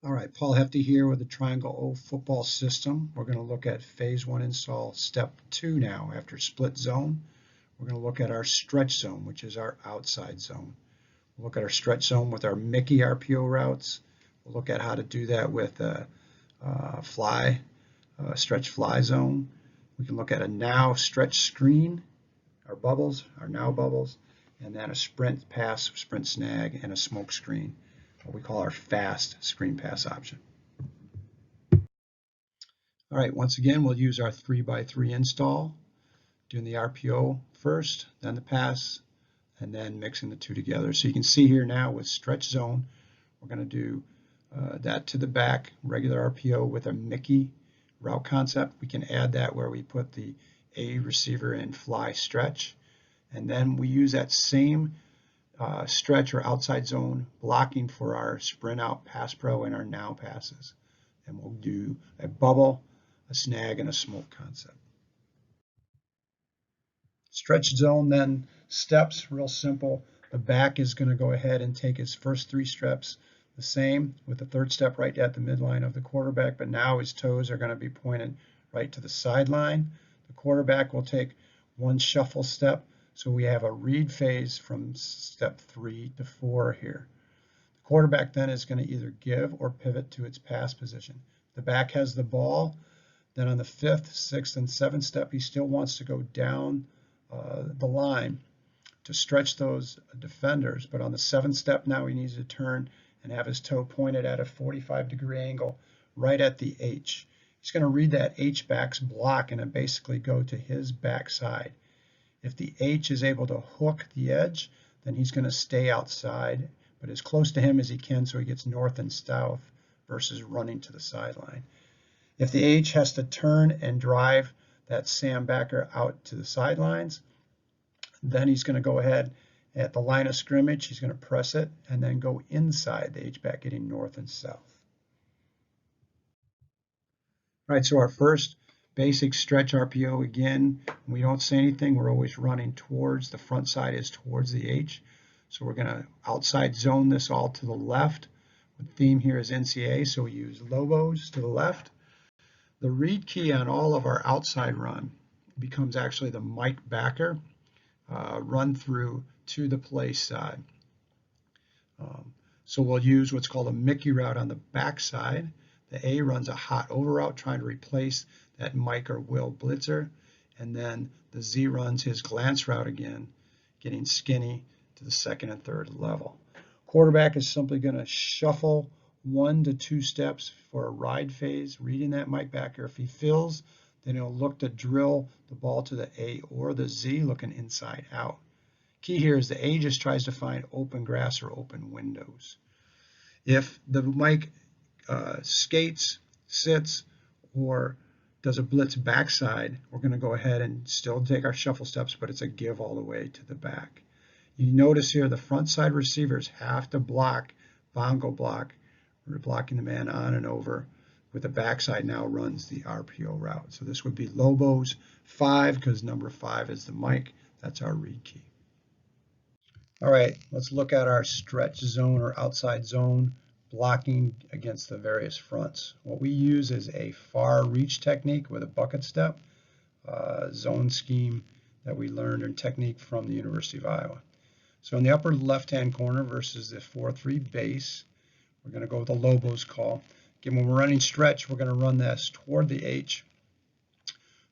All right, Paul Hefty here with the Triangle O football system. We're going to look at phase 1 install step 2 now. After split zone, we're going to look at our stretch zone, which is our outside zone. We'll look at our stretch zone with our Mickey RPO routes. We'll look at how to do that with a stretch fly zone. We can look at a now stretch screen, our bubbles, our now bubbles, and then a sprint pass, sprint snag, and a smoke screen, what we call our fast screen pass option. All right, once again, we'll use our 3x3 install, doing the RPO first, then the pass, and then mixing the two together. So you can see here now with stretch zone, we're going to do that to the back, regular RPO with a Mickey route concept. We can add that where we put the A receiver in fly stretch, and then we use that same stretch or outside zone blocking for our sprint out pass pro and our now passes. And we'll do a bubble, a snag, and a smoke concept. Stretch zone then steps, real simple. The back is going to go ahead and take his first 3 steps the same, with the third step right at the midline of the quarterback, but now his toes are going to be pointed right to the sideline. The quarterback will take 1 shuffle step, so we have a read phase from step 3 to 4 here. The quarterback then is going to either give or pivot to its pass position. The back has the ball. Then on the 5th, 6th, and 7th step, he still wants to go down the line to stretch those defenders. But on the 7th step now, he needs to turn and have his toe pointed at a 45-degree angle right at the H. He's going to read that H back's block and then basically go to his backside. If the H is able to hook the edge, then he's going to stay outside, but as close to him as he can so he gets north and south versus running to the sideline. If the H has to turn and drive that Sam backer out to the sidelines, then he's going to go ahead at the line of scrimmage, he's going to press it and then go inside the H-back, getting north and south. All right, so our first basic stretch RPO, again, we don't say anything, we're always running towards, the front side is towards the H. So we're going to outside zone this all to the left. The theme here is NCA, so we use Lobos to the left. The read key on all of our outside run becomes actually the Mike backer run through to the play side. So we'll use what's called a Mickey route on the back side. The A runs a hot over route trying to replace that Mike or Will blitzer, and then the Z runs his glance route again, getting skinny to the 2nd and 3rd level. Quarterback is simply going to shuffle 1 to 2 steps for a ride phase, reading that Mike backer. If he fills, then he'll look to drill the ball to the A or the Z, looking inside out. Key here is the A just tries to find open grass or open windows. If the Mike skates, sits, or does a blitz backside, we're going to go ahead and still take our shuffle steps, but it's a give all the way to the back. You notice here the front side receivers have to block, bongo block. We're blocking the man on and over, with the backside now runs the RPO route. So this would be Lobos 5, because number 5 is the Mike. That's our read key. All right, let's look at our stretch zone or outside zone blocking against the various fronts. What we use is a far reach technique with a bucket step, zone scheme that we learned in technique from the University of Iowa. So in the upper left-hand corner versus the 4-3 base, we're going to go with the Lobos call. Again, when we're running stretch, we're going to run this toward the H.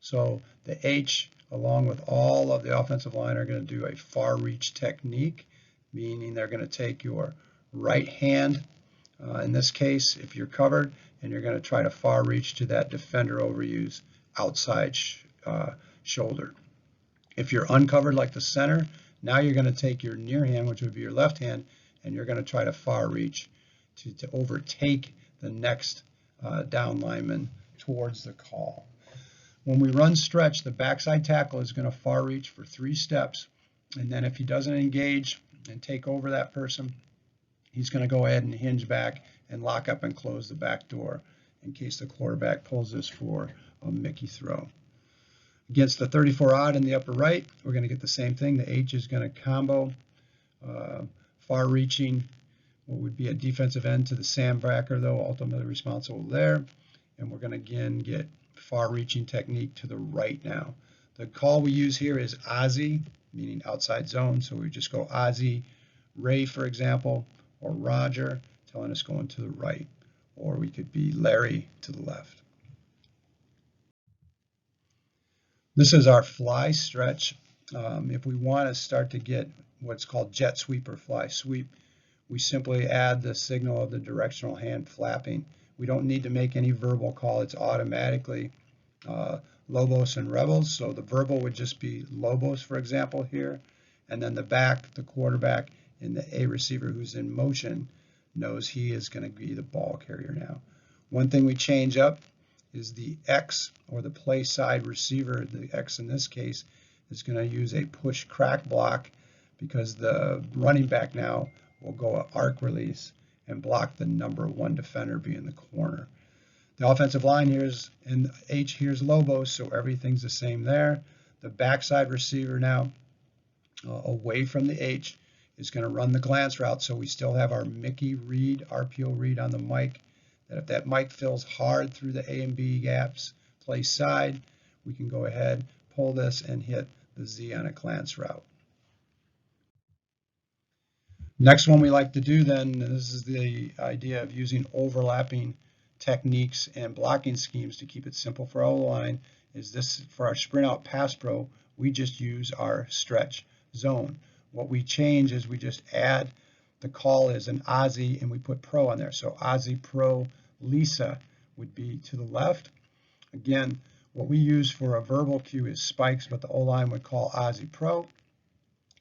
So the H, along with all of the offensive line, are going to do a far reach technique, meaning they're going to take your right hand, in this case, if you're covered, and you're going to try to far reach to that defender over you's outside shoulder. If you're uncovered like the center, now you're going to take your near hand, which would be your left hand, and you're going to try to far reach to overtake the next down lineman towards the call. When we run stretch, the backside tackle is going to far reach for 3 steps, and then if he doesn't engage and take over that person, he's going to go ahead and hinge back and lock up and close the back door in case the quarterback pulls this for a Mickey throw. Against the 34 odd in the upper right, we're going to get the same thing. The H is going to combo far reaching what would be a defensive end to the Sam backer, though, ultimately responsible there. And we're going to again get far-reaching technique to the right now. The call we use here is Ozzy, meaning outside zone. So we just go Ozzy, Ray, for example, or Roger, telling us going to the right. Or we could be Larry to the left. This is our fly stretch. If we want to start to get what's called jet sweep or fly sweep, we simply add the signal of the directional hand flapping. We don't need to make any verbal call. It's automatically Lobos and Rebels. So the verbal would just be Lobos, for example, here. And then the back, the quarterback, and the A receiver who's in motion knows he is going to be the ball carrier now. One thing we change up is the X, or the play side receiver. The X in this case is going to use a push crack block because the running back now will go an arc release and block the number 1 defender being the corner. The offensive line here is, and H here's Lobos, so everything's the same there. The backside receiver now, away from the H, is going to run the glance route, so we still have our Mickey read, RPO read on the mic, that if that mic fills hard through the A and B gaps, play side, we can go ahead, pull this, and hit the Z on a glance route. Next one we like to do then, this is the idea of using overlapping techniques and blocking schemes to keep it simple for our line, is this for our sprint out pass pro, we just use our stretch zone. What we change is we just add, the call is an Ozzy and we put pro on there. So Ozzy pro Lisa would be to the left. Again, what we use for a verbal cue is spikes, but the O-line would call Ozzy pro.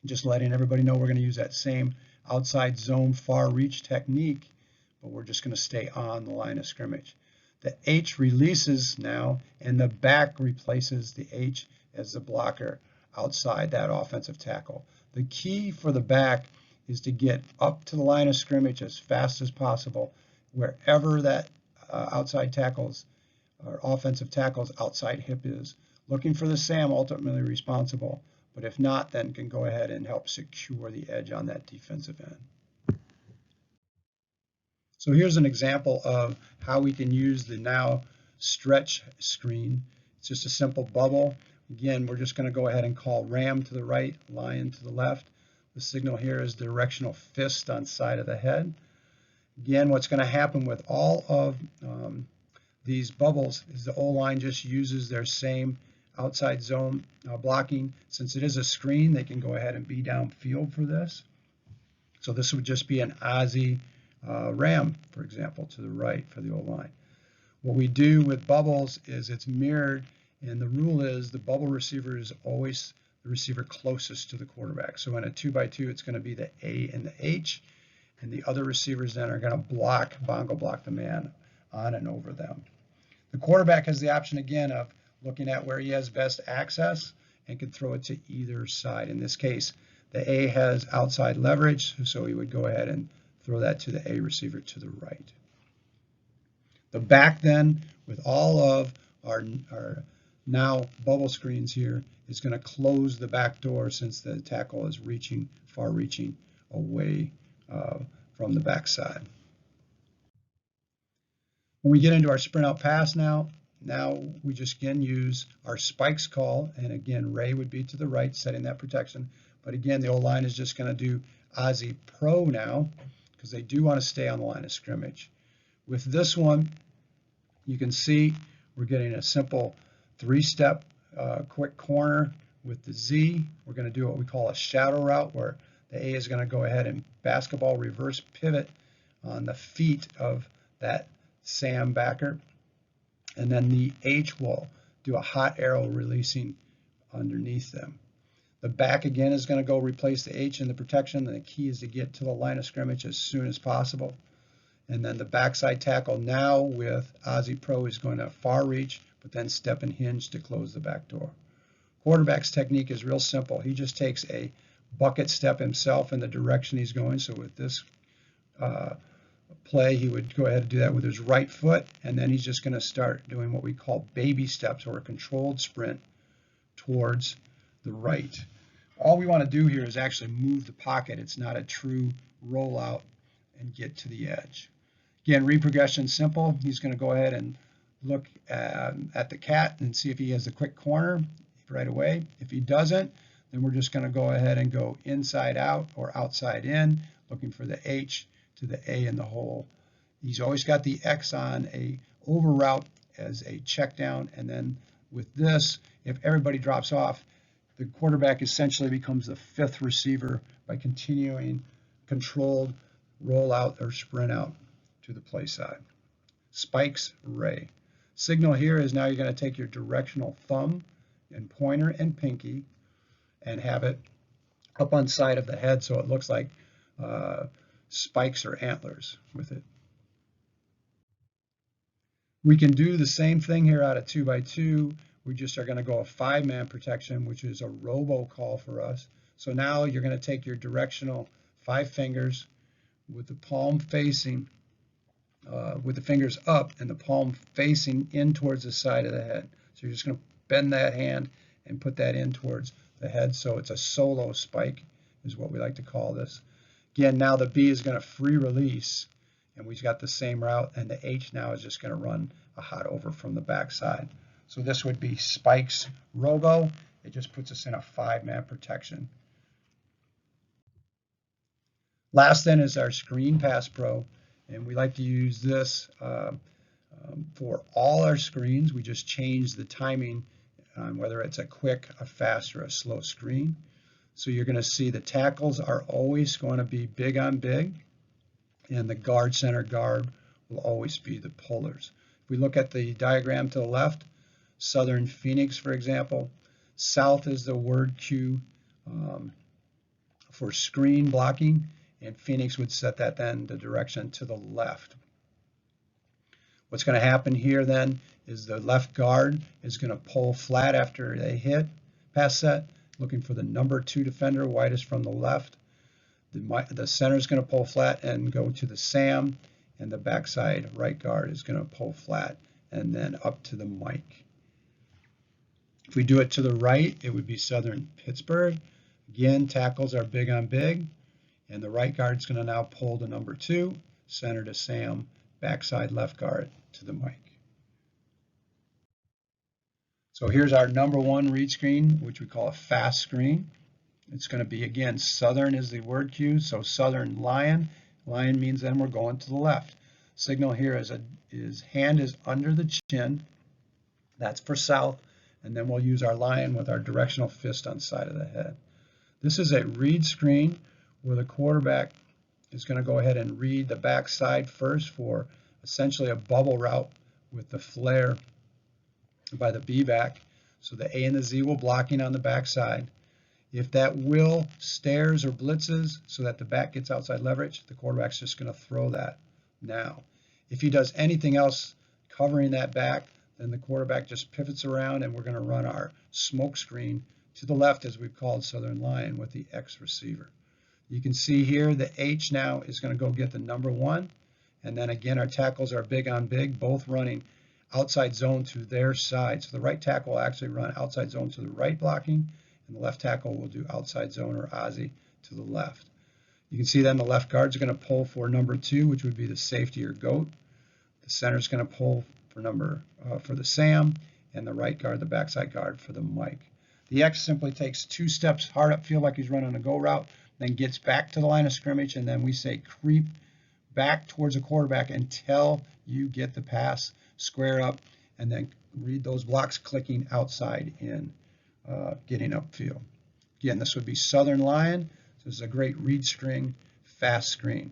Just letting everybody know we're going to use that same outside zone far reach technique, but we're just going to stay on the line of scrimmage. The H releases now, and the back replaces the H as the blocker outside that offensive tackle. The key for the back is to get up to the line of scrimmage as fast as possible, wherever that outside tackles or offensive tackle's outside hip is. Looking for the Sam, ultimately responsible, but if not, then can go ahead and help secure the edge on that defensive end. So here's an example of how we can use the now stretch screen. It's just a simple bubble. Again, we're just going to go ahead and call Ram to the right, Lion to the left. The signal here is directional fist on side of the head. Again, what's going to happen with all of these bubbles is the O-line just uses their same outside zone blocking. Since it is a screen, they can go ahead and be downfield for this. So this would just be an Ozzy Ram, for example, to the right for the O-line. What we do with bubbles is it's mirrored, and the rule is the bubble receiver is always the receiver closest to the quarterback. So in a 2x2, it's going to be the A and the H, and the other receivers then are going to block, bongo block the man on and over them. The quarterback has the option again of looking at where he has best access and can throw it to either side. In this case, the A has outside leverage, so he would go ahead and throw that to the A receiver to the right. The back then, with all of our now bubble screens here, is going to close the back door since the tackle is far reaching away from the backside. When we get into our sprint out pass now we just again use our spikes call, and again Ray would be to the right setting that protection, but again the O-line is just going to do Ozzy pro now because they do want to stay on the line of scrimmage. With this one, you can see we're getting a simple 3-step quick corner with the Z. We're going to do what we call a shadow route, where the A is going to go ahead and basketball reverse pivot on the feet of that Sam backer, and then the H will do a hot arrow releasing underneath them. The back again is going to go replace the H in the protection, and the key is to get to the line of scrimmage as soon as possible. And then the backside tackle now with Ozzy Pro is going to far reach, but then step and hinge to close the back door. Quarterback's technique is real simple. He just takes a bucket step himself in the direction he's going. So with this play, he would go ahead and do that with his right foot, and then he's just going to start doing what we call baby steps, or a controlled sprint towards the right. All we want to do here is actually move the pocket. It's not a true rollout and get to the edge. Again, read progression simple. He's going to go ahead and look at the cat and see if he has the quick corner right away. If he doesn't, then we're just going to go ahead and go inside out or outside in, looking for the H to the A in the hole. He's always got the X on a over route as a check down, and then with this, if everybody drops off, the quarterback essentially becomes the fifth receiver by continuing controlled roll out or sprint out to the play side. Spikes Ray. Signal here is now you're going to take your directional thumb and pointer and pinky and have it up on side of the head so it looks like spikes or antlers with it. We can do the same thing here out of 2x2. We just are going to go a 5-man protection, which is a Robo call for us. So now you're going to take your directional 5 fingers with the palm facing, with the fingers up and the palm facing in towards the side of the head. So you're just going to bend that hand and put that in towards the head. So it's a solo spike is what we like to call this. Again, now the B is going to free release, and we've got the same route, and the H now is just going to run a hot over from the backside. So this would be Spikes Robo. It just puts us in a 5-man protection. Last then is our Screen Pass Pro, and we like to use this for all our screens. We just change the timing on whether it's a quick, a fast, or a slow screen. So you're going to see the tackles are always going to be big on big, and the guard center guard will always be the pullers. If we look at the diagram to the left, Southern Phoenix, for example, south is the word cue for screen blocking, and Phoenix would set that then the direction to the left. What's going to happen here then is the left guard is going to pull flat after they hit pass set, looking for the number 2 defender, widest from the left. The center is going to pull flat and go to the Sam, and the backside right guard is going to pull flat and then up to the Mike. If we do it to the right, it would be Southern Pittsburgh. Again, tackles are big on big, and the right guard is going to now pull the number 2, center to Sam, backside left guard to the Mike. So here's our number 1 read screen, which we call a fast screen. It's going to be, again, Southern is the word cue, so Southern Lion. Lion means then we're going to the left. Signal here is hand is under the chin. That's for south, and then we'll use our lion with our directional fist on side of the head. This is a read screen where the quarterback is going to go ahead and read the backside first for essentially a bubble route with the flare by the B-back. So the A and the Z will blocking on the backside. If that will stares or blitzes so that the back gets outside leverage, the quarterback's just going to throw that now. If he does anything else covering that back, then the quarterback just pivots around, and we're going to run our smoke screen to the left, as we've called Southern Lion, with the X receiver. You can see here the H now is going to go get the number 1, and then again our tackles are big on big, both running outside zone to their side. So the right tackle will actually run outside zone to the right blocking, and the left tackle will do outside zone or Ozzy to the left. You can see then the left guard is going to pull for number 2, which would be the safety or goat. The center is going to pull for the Sam, and the right guard, the backside guard, for the Mike. The X simply takes 2 steps hard upfield like he's running a go route, then gets back to the line of scrimmage, and then we say creep back towards the quarterback until you get the pass, square up, and then read those blocks clicking outside in, getting upfield. Again, this would be Southern Lion. This is a great read string, fast screen.